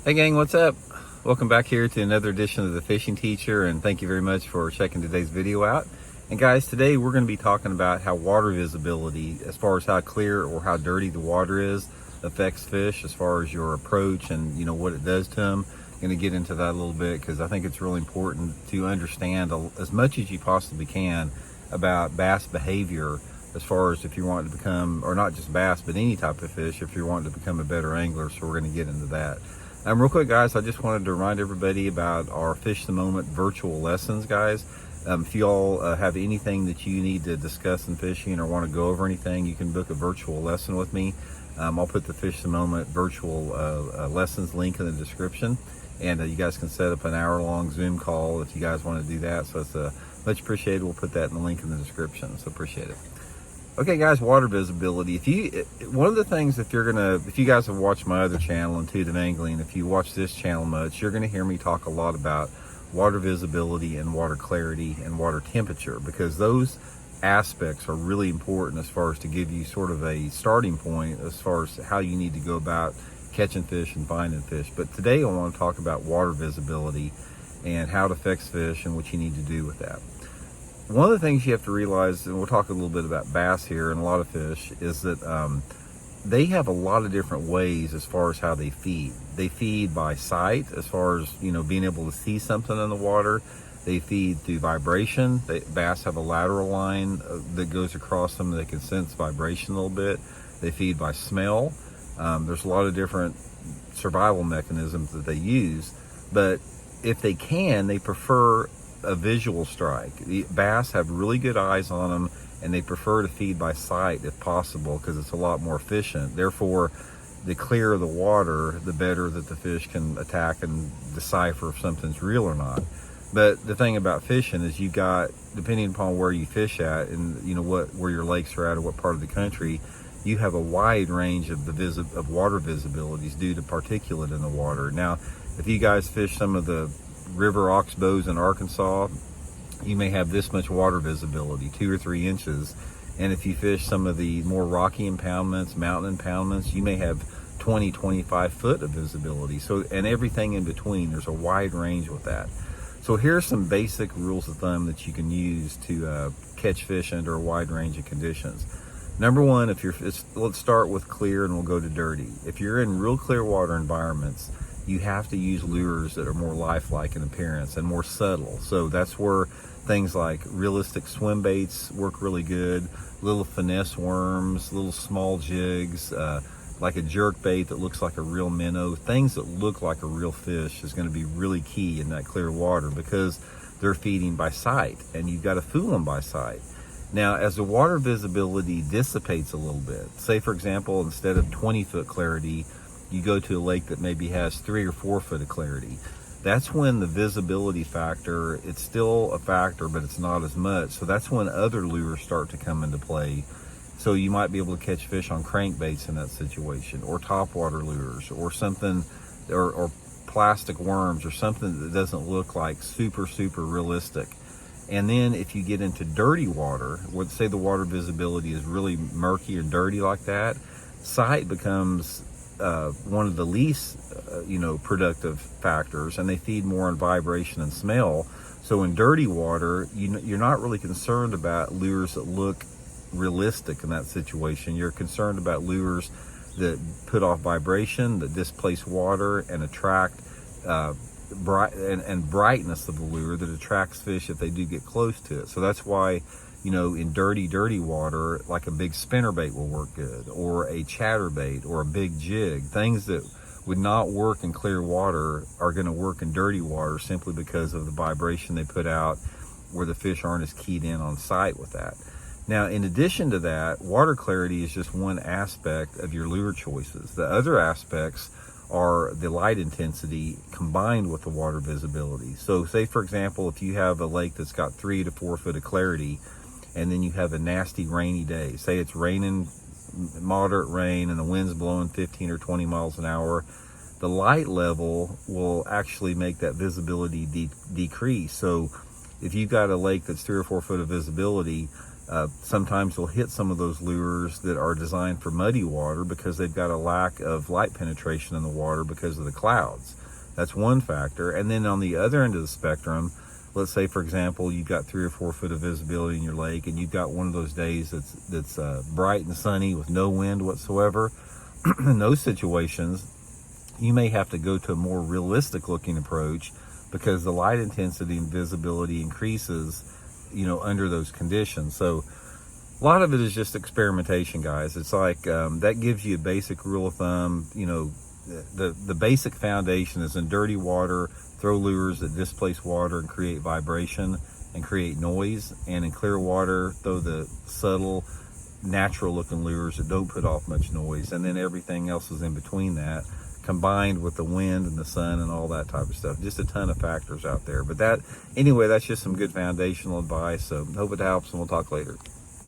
Hey gang, what's up? Welcome back here to another edition of the Fishing Teacher, and thank you very much for checking today's video out. And guys, today we're going to be talking about how water visibility, as far as how clear or how dirty the water is, affects fish as far as your approach and what it does to them. I'm going to get into that a little bit because I think it's really important to understand as much as you possibly can about bass behavior, as far as if you want to become, or not just bass, but any type of fish, if you're wanting to become a better angler. So we're going to get into that. Real quick, guys, I just wanted to remind everybody about our Fish the Moment virtual lessons, guys. If you all have anything that you need to discuss in fishing or want to go over anything, you can book a virtual lesson with me. I'll put the Fish the Moment virtual lessons link in the description, and you guys can set up an hour-long Zoom call if you guys want to do that. So it's much appreciated. We'll put that in the link in the description, so appreciate it. Okay guys, water visibility. One of the things, if you guys have watched my other channel, Intuitive Angling, if you watch this channel much, you're gonna hear me talk a lot about water visibility and water clarity and water temperature, because those aspects are really important as far as to give you sort of a starting point as far as how you need to go about catching fish and finding fish. But today I want to talk about water visibility and how it affects fish and what you need to do with that. One of the things you have to realize, and we'll talk a little bit about bass here and a lot of fish, is that they have a lot of different ways as far as how they feed. They feed by sight, as far as being able to see something in the water. They feed through vibration. Bass have a lateral line that goes across them. They can sense vibration a little bit. They feed by smell. There's a lot of different survival mechanisms that they use, but if they can, they prefer a visual strike. The bass have really good eyes on them, and they prefer to feed by sight if possible, because it's a lot more efficient. Therefore, the clearer the water, the better that the fish can attack and decipher if something's real or not. But the thing about fishing is you've got, depending upon where you fish at and where your lakes are at or what part of the country, you have a wide range of water visibilities due to particulate in the water. Now, if you guys fish some of the river oxbows in Arkansas, you may have this much water visibility, 2 or 3 inches. And if you fish some of the more rocky impoundments, mountain impoundments, you may have 20, 25 foot of visibility. So, and everything in between, there's a wide range with that. So here's some basic rules of thumb that you can use to catch fish under a wide range of conditions. Number one, let's start with clear and we'll go to dirty. If you're in real clear water environments, you have to use lures that are more lifelike in appearance and more subtle. So that's where things like realistic swim baits work really good, little finesse worms, little small jigs, like a jerk bait that looks like a real minnow. Things that look like a real fish is going to be really key in that clear water, because they're feeding by sight, and you've got to fool them by sight. Now, as the water visibility dissipates a little bit, say for example, instead of 20-foot clarity, you go to a lake that maybe has 3 or 4 foot of clarity. That's when the visibility factor, it's still a factor, but it's not as much. So that's when other lures start to come into play. So you might be able to catch fish on crankbaits in that situation, or topwater lures, or something, or plastic worms, or something that doesn't look like super realistic. And then if you get into dirty water, let's say the water visibility is really murky or dirty like that, sight becomes one of the least productive factors, and they feed more on vibration and smell. So in dirty water, you're not really concerned about lures that look realistic in that situation. You're concerned about lures that put off vibration, that displace water and attract brightness of the lure that attracts fish if they do get close to it. So that's why in dirty water, like a big spinnerbait will work good, or a chatterbait, or a big jig. Things that would not work in clear water are going to work in dirty water, simply because of the vibration they put out, where the fish aren't as keyed in on sight with that. Now, in addition to that, water clarity is just one aspect of your lure choices. The other aspects are the light intensity combined with the water visibility. So say for example, if you have a lake that's got 3 to 4 foot of clarity, and then you have a nasty rainy day, say it's raining, moderate rain, and the wind's blowing 15 or 20 miles an hour, the light level will actually make that visibility decrease. So if you've got a lake that's 3 or 4 foot of visibility, Sometimes you'll hit some of those lures that are designed for muddy water because they've got a lack of light penetration in the water because of the clouds. That's one factor. And then on the other end of the spectrum, let's say, for example, you've got 3 or 4 foot of visibility in your lake, and you've got one of those days that's bright and sunny with no wind whatsoever. In those situations, you may have to go to a more realistic looking approach because the light intensity and visibility increases, under those conditions. So a lot of it is just experimentation, guys. It's like that gives you a basic rule of thumb. The basic foundation is in dirty water, throw lures that displace water and create vibration and create noise, and in clear water, throw the subtle, natural looking lures that don't put off much noise, and then everything else is in between that, combined with the wind and the sun and all that type of stuff. Just a ton of factors out there. But that's just some good foundational advice. So hope it helps, and we'll talk later.